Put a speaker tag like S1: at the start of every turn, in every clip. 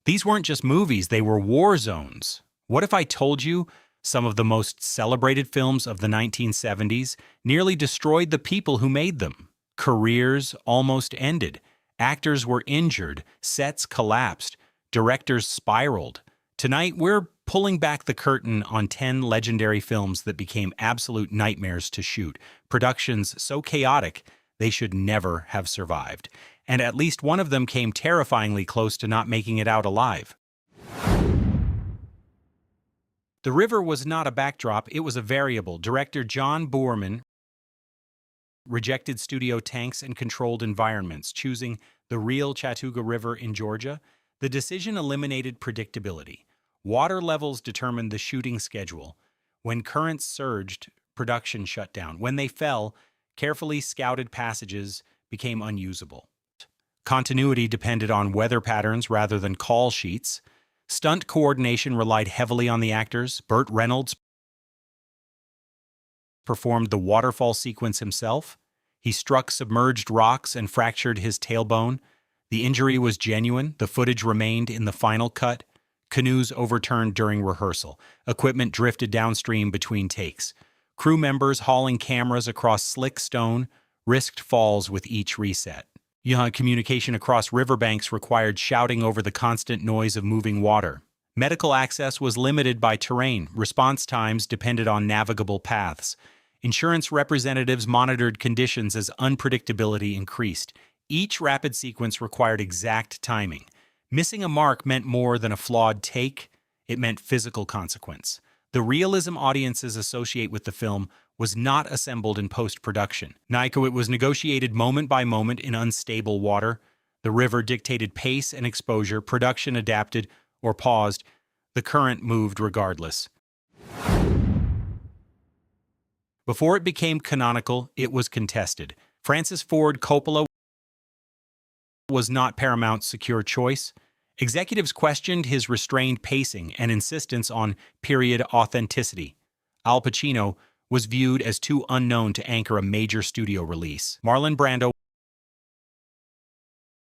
S1: These weren't just movies, they were war zones. What if I told you some of the most celebrated films of the 1970s nearly destroyed the people who made them? Careers almost ended. Actors were injured, sets collapsed, directors spiraled. Tonight, we're pulling back the curtain on 10 legendary films that became absolute nightmares to shoot, productions so chaotic they should never have survived. And at least one of them came terrifyingly close to not making it out alive. The river was not a backdrop, it was a variable. Director John Boorman rejected studio tanks and controlled environments, choosing the real Chattooga River in Georgia. The decision eliminated predictability. Water levels determined the shooting schedule. When currents surged, production shut down. When they fell, carefully scouted passages became unusable. Continuity depended on weather patterns rather than call sheets. Stunt coordination relied heavily on the actors. Burt Reynolds performed the waterfall sequence himself. He struck submerged rocks and fractured his tailbone. The injury was genuine. The footage remained in the final cut. Canoes overturned during rehearsal. Equipment drifted downstream between takes. Crew members hauling cameras across slick stone risked falls with each reset. Communication across riverbanks required shouting over the constant noise of moving water. Medical access was limited by terrain. Response times depended on navigable paths. Insurance representatives monitored conditions as unpredictability increased. Each rapid sequence required exact timing. Missing a mark meant more than a flawed take, it meant physical consequence. The realism audiences associate with the film was not assembled in post-production. It was negotiated moment by moment in unstable water. The river dictated pace and exposure, production adapted or paused, the current moved regardless. Before it became canonical, it was contested. Francis Ford Coppola was not Paramount's secure choice. Executives questioned his restrained pacing and insistence on period authenticity. Al Pacino was viewed as too unknown to anchor a major studio release. Marlon Brando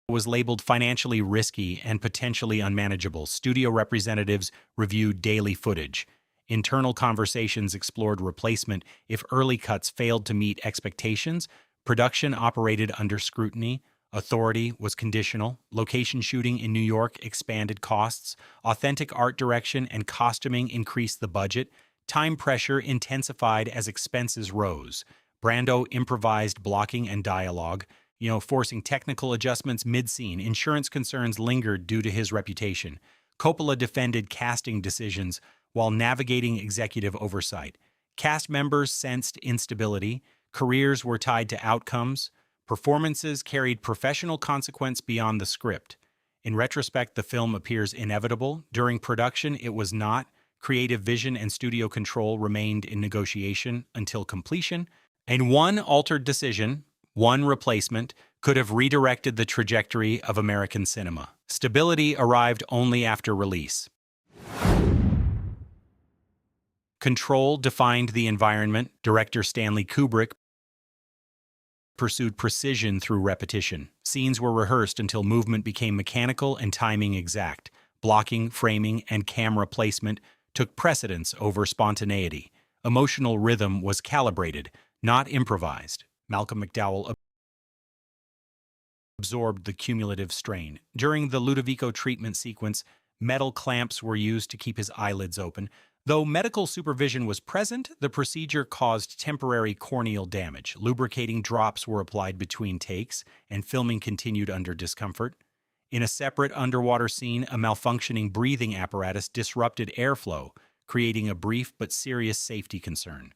S1: was labeled financially risky and potentially unmanageable. Studio representatives reviewed daily footage. Internal conversations explored replacement if early cuts failed to meet expectations. Production operated under scrutiny. Authority was conditional. Location shooting in New York expanded costs. Authentic art direction and costuming increased the budget. Time pressure intensified as expenses rose. Brando improvised blocking and dialogue, forcing technical adjustments mid-scene. Insurance concerns lingered due to his reputation. Coppola defended casting decisions while navigating executive oversight. Cast members sensed instability. Careers were tied to outcomes. Performances carried professional consequence beyond the script. In retrospect, the film appears inevitable. During production, it was not. Creative vision and studio control remained in negotiation until completion. And one altered decision, one replacement, could have redirected the trajectory of American cinema. Stability arrived only after release. Control defined the environment. Director Stanley Kubrick pursued precision through repetition. Scenes were rehearsed until movement became mechanical and timing exact. Blocking, framing, and camera placement took precedence over spontaneity. Emotional rhythm was calibrated, not improvised. Malcolm McDowell absorbed the cumulative strain. During the Ludovico treatment sequence, metal clamps were used to keep his eyelids open. Though medical supervision was present, the procedure caused temporary corneal damage. Lubricating drops were applied between takes, and filming continued under discomfort. In a separate underwater scene, a malfunctioning breathing apparatus disrupted airflow, creating a brief but serious safety concern.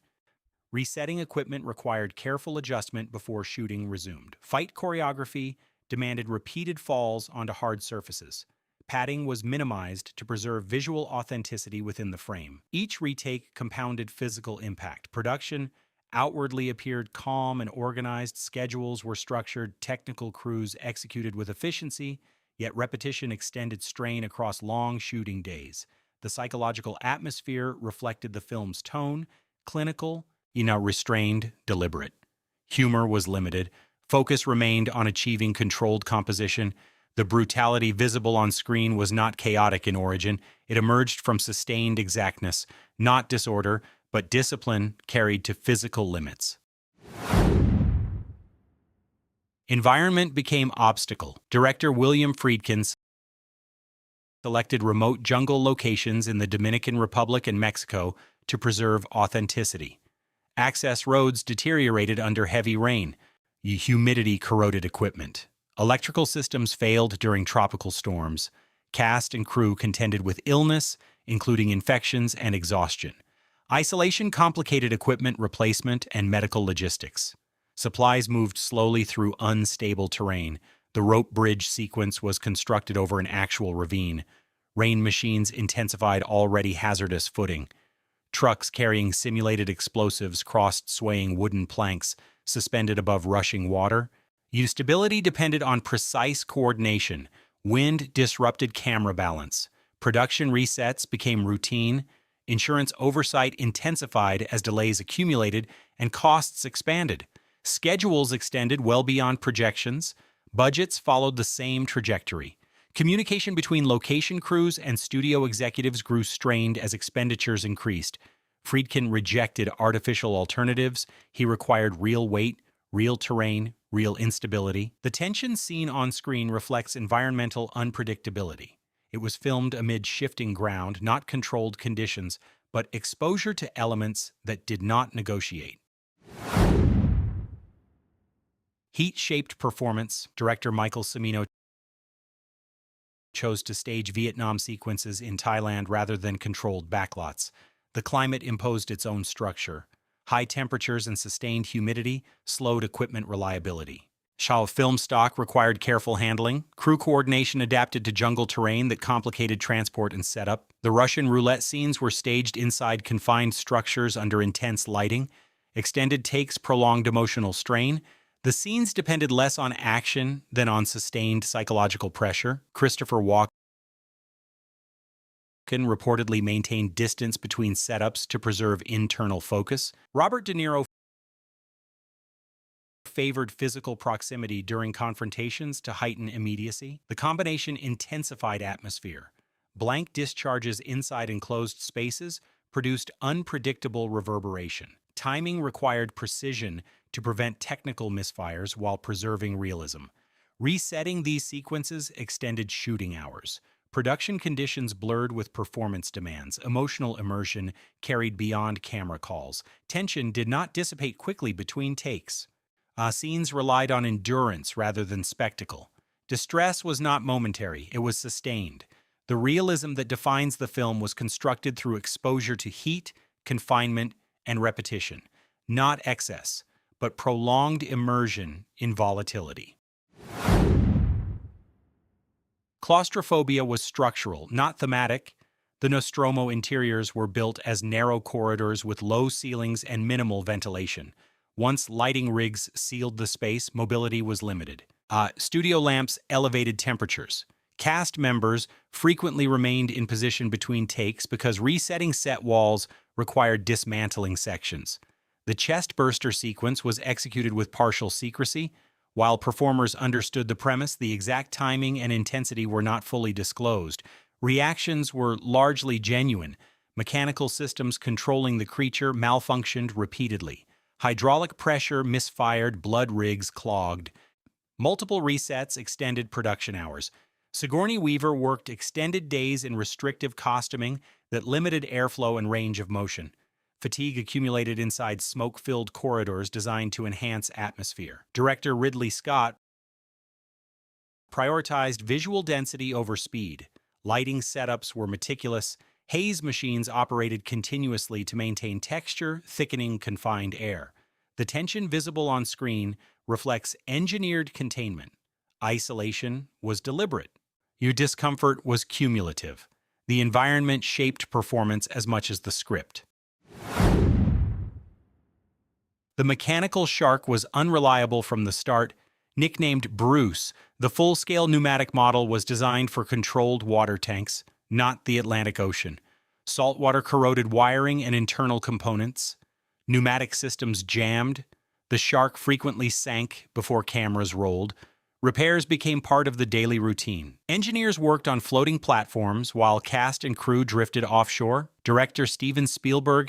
S1: Resetting equipment required careful adjustment before shooting resumed. Fight choreography demanded repeated falls onto hard surfaces. Padding was minimized to preserve visual authenticity within the frame. Each retake compounded physical impact. Production outwardly appeared calm and organized. Schedules were structured. Technical crews executed with efficiency, yet repetition extended strain across long shooting days. The psychological atmosphere reflected the film's tone, clinical, restrained, deliberate. Humor was limited. Focus remained on achieving controlled composition. The brutality visible on screen was not chaotic in origin. It emerged from sustained exactness, not disorder, but discipline carried to physical limits. Environment became obstacle. Director William Friedkin selected remote jungle locations in the Dominican Republic and Mexico to preserve authenticity. Access roads deteriorated under heavy rain. Humidity corroded equipment. Electrical systems failed during tropical storms. Cast and crew contended with illness, including infections and exhaustion. Isolation complicated equipment replacement and medical logistics. Supplies moved slowly through unstable terrain. The rope bridge sequence was constructed over an actual ravine. Rain machines intensified already hazardous footing. Trucks carrying simulated explosives crossed swaying wooden planks suspended above rushing water. Stability depended on precise coordination. Wind disrupted camera balance. Production resets became routine. Insurance oversight intensified as delays accumulated and costs expanded. Schedules extended well beyond projections. Budgets followed the same trajectory. Communication between location crews and studio executives grew strained as expenditures increased. Friedkin rejected artificial alternatives. He required real weight, real terrain, real instability. The tension seen on screen reflects environmental unpredictability. It was filmed amid shifting ground, not controlled conditions, but exposure to elements that did not negotiate. Heat-shaped performance. Director Michael Cimino chose to stage Vietnam sequences in Thailand rather than controlled backlots. The climate imposed its own structure. High temperatures and sustained humidity slowed equipment reliability. Shao film stock required careful handling. Crew coordination adapted to jungle terrain that complicated transport and setup. The Russian roulette scenes were staged inside confined structures under intense lighting. Extended takes prolonged emotional strain. The scenes depended less on action than on sustained psychological pressure. Christopher Walken reportedly maintained distance between setups to preserve internal focus. Robert De Niro favored physical proximity during confrontations to heighten immediacy. The combination intensified atmosphere. Blank discharges inside enclosed spaces produced unpredictable reverberation. Timing required precision to prevent technical misfires while preserving realism. Resetting these sequences extended shooting hours. Production conditions blurred with performance demands. Emotional immersion carried beyond camera calls. Tension did not dissipate quickly between takes. Scenes relied on endurance rather than spectacle. Distress was not momentary, it was sustained. The realism that defines the film was constructed through exposure to heat, confinement, and repetition. Not excess, but prolonged immersion in volatility. Claustrophobia was structural, not thematic. The Nostromo interiors were built as narrow corridors with low ceilings and minimal ventilation. Once lighting rigs sealed the space, mobility was limited. Studio lamps elevated temperatures. Cast members frequently remained in position between takes because resetting set walls required dismantling sections. The chest burster sequence was executed with partial secrecy. While performers understood the premise, the exact timing and intensity were not fully disclosed. Reactions were largely genuine. Mechanical systems controlling the creature malfunctioned repeatedly. Hydraulic pressure misfired, blood rigs clogged. Multiple resets extended production hours. Sigourney Weaver worked extended days in restrictive costuming that limited airflow and range of motion. Fatigue accumulated inside smoke-filled corridors designed to enhance atmosphere. Director Ridley Scott prioritized visual density over speed. Lighting setups were meticulous. Haze machines operated continuously to maintain texture, thickening confined air. The tension visible on screen reflects engineered containment. Isolation was deliberate. Your discomfort was cumulative. The environment shaped performance as much as the script. The mechanical shark was unreliable from the start. Nicknamed Bruce, the full-scale pneumatic model was designed for controlled water tanks, not the Atlantic Ocean. Saltwater corroded wiring and internal components. Pneumatic systems jammed. The shark frequently sank before cameras rolled. Repairs became part of the daily routine. Engineers worked on floating platforms while cast and crew drifted offshore. Director Steven Spielberg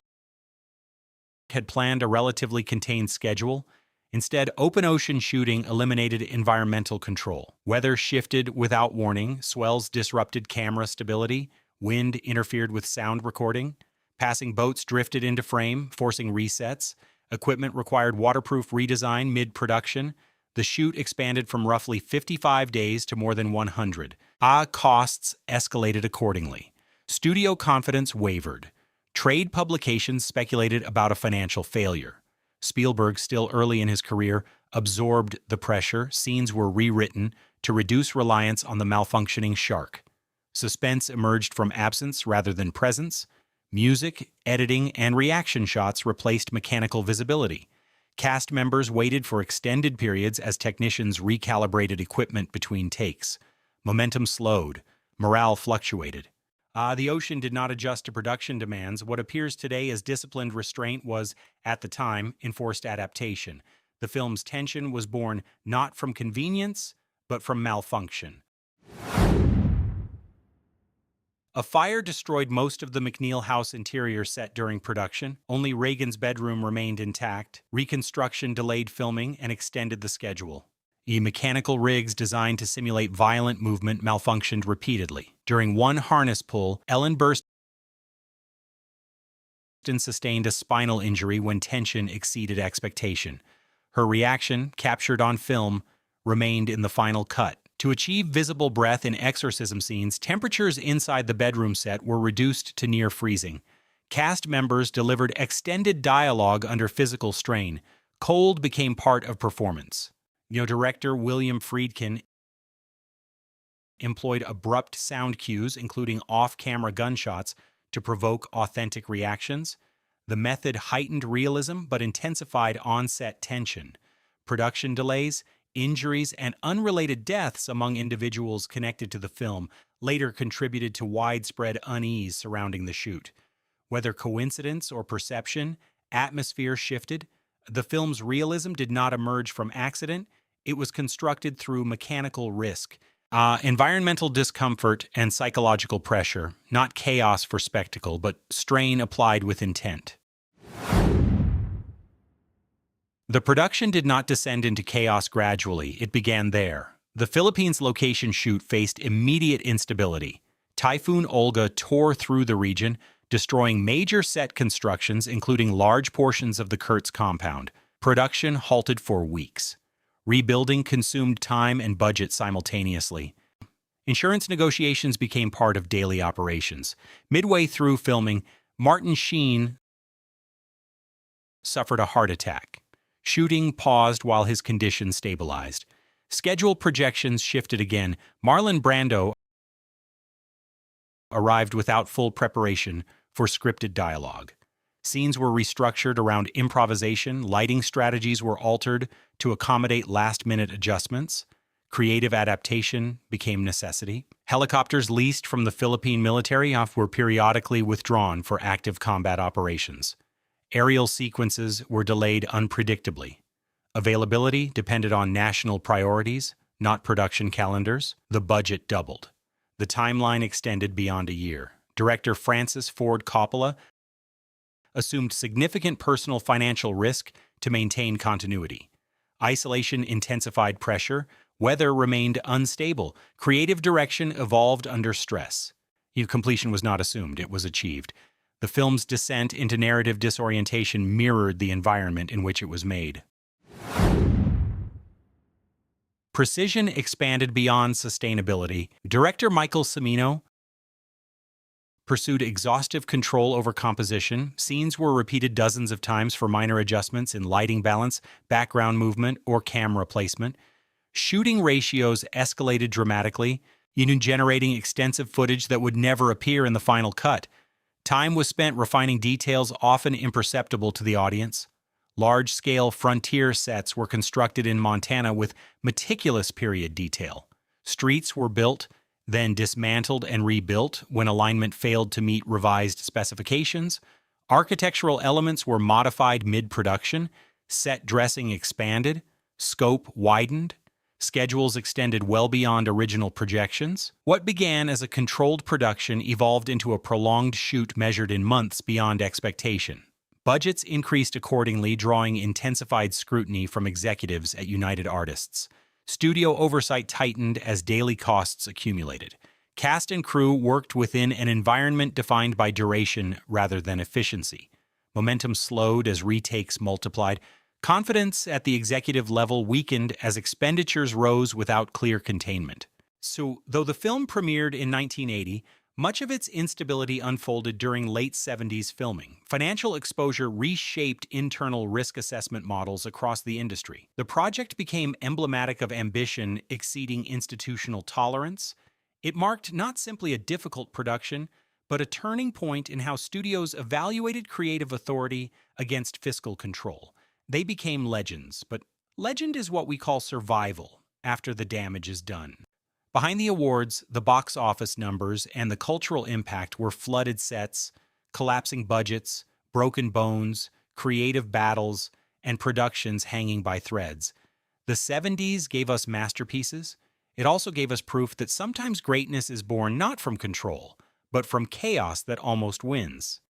S1: had planned a relatively contained schedule. Instead, open ocean shooting eliminated environmental control. Weather shifted without warning, swells disrupted camera stability, wind interfered with sound recording, passing boats drifted into frame, forcing resets, equipment required waterproof redesign mid-production. The shoot expanded from roughly 55 days to more than 100. Costs escalated accordingly. Studio confidence wavered. Trade publications speculated about a financial failure. Spielberg, still early in his career, absorbed the pressure. Scenes were rewritten to reduce reliance on the malfunctioning shark. Suspense emerged from absence rather than presence. Music, editing, and reaction shots replaced mechanical visibility. Cast members waited for extended periods as technicians recalibrated equipment between takes. Momentum slowed. Morale fluctuated. The ocean did not adjust to production demands. What appears today as disciplined restraint was, at the time, enforced adaptation. The film's tension was born not from convenience, but from malfunction. A fire destroyed most of the McNeil house interior set during production. Only Reagan's bedroom remained intact. Reconstruction delayed filming and extended the schedule. Mechanical rigs designed to simulate violent movement malfunctioned repeatedly. During one harness pull, Ellen Burstyn sustained a spinal injury when tension exceeded expectation. Her reaction, captured on film, remained in the final cut. To achieve visible breath in exorcism scenes, temperatures inside the bedroom set were reduced to near freezing. Cast members delivered extended dialogue under physical strain. Cold became part of performance. Director William Friedkin employed abrupt sound cues, including off-camera gunshots, to provoke authentic reactions. The method heightened realism but intensified on-set tension. Production delays, injuries, and unrelated deaths among individuals connected to the film later contributed to widespread unease surrounding the shoot. Whether coincidence or perception, atmosphere shifted. The film's realism did not emerge from accident. It was constructed through mechanical risk, environmental discomfort, and psychological pressure, not chaos for spectacle, but strain applied with intent. The production did not descend into chaos gradually. It began there. The Philippines location shoot faced immediate instability. Typhoon Olga tore through the region, destroying major set constructions, including large portions of the Kurtz compound. Production halted for weeks. Rebuilding consumed time and budget simultaneously. Insurance negotiations became part of daily operations. Midway through filming, Martin Sheen suffered a heart attack. Shooting paused while his condition stabilized. Schedule projections shifted again. Marlon Brando arrived without full preparation for scripted dialogue. Scenes were restructured around improvisation, lighting strategies were altered to accommodate last-minute adjustments. Creative adaptation became necessity. Helicopters leased from the Philippine military were periodically withdrawn for active combat operations. Aerial sequences were delayed unpredictably. Availability depended on national priorities, not production calendars. The budget doubled. The timeline extended beyond a year. Director Francis Ford Coppola assumed significant personal financial risk to maintain continuity. Isolation intensified pressure. Weather remained unstable. Creative direction evolved under stress. Completion was not assumed, it was achieved. The film's descent into narrative disorientation mirrored the environment in which it was made. Precision expanded beyond sustainability. Director Michael Cimino pursued exhaustive control over composition. Scenes were repeated dozens of times for minor adjustments in lighting balance, background movement, or camera placement. Shooting ratios escalated dramatically, generating extensive footage that would never appear in the final cut. Time was spent refining details often imperceptible to the audience. Large-scale frontier sets were constructed in Montana with meticulous period detail. Streets were built, then dismantled and rebuilt when alignment failed to meet revised specifications. Architectural elements were modified mid-production. Set dressing expanded. Scope widened. Schedules extended well beyond original projections. What began as a controlled production evolved into a prolonged shoot measured in months beyond expectation. Budgets increased accordingly, drawing intensified scrutiny from executives at United Artists. Studio oversight tightened as daily costs accumulated. Cast and crew worked within an environment defined by duration rather than efficiency. Momentum slowed as retakes multiplied. Confidence at the executive level weakened as expenditures rose without clear containment. So, though the film premiered in 1980, much of its instability unfolded during late 70s filming. Financial exposure reshaped internal risk assessment models across the industry. The project became emblematic of ambition exceeding institutional tolerance. It marked not simply a difficult production, but a turning point in how studios evaluated creative authority against fiscal control. They became legends, but legend is what we call survival after the damage is done. Behind the awards, the box office numbers and the cultural impact were flooded sets, collapsing budgets, broken bones, creative battles, and productions hanging by threads. The 70s gave us masterpieces. It also gave us proof that sometimes greatness is born not from control, but from chaos that almost wins.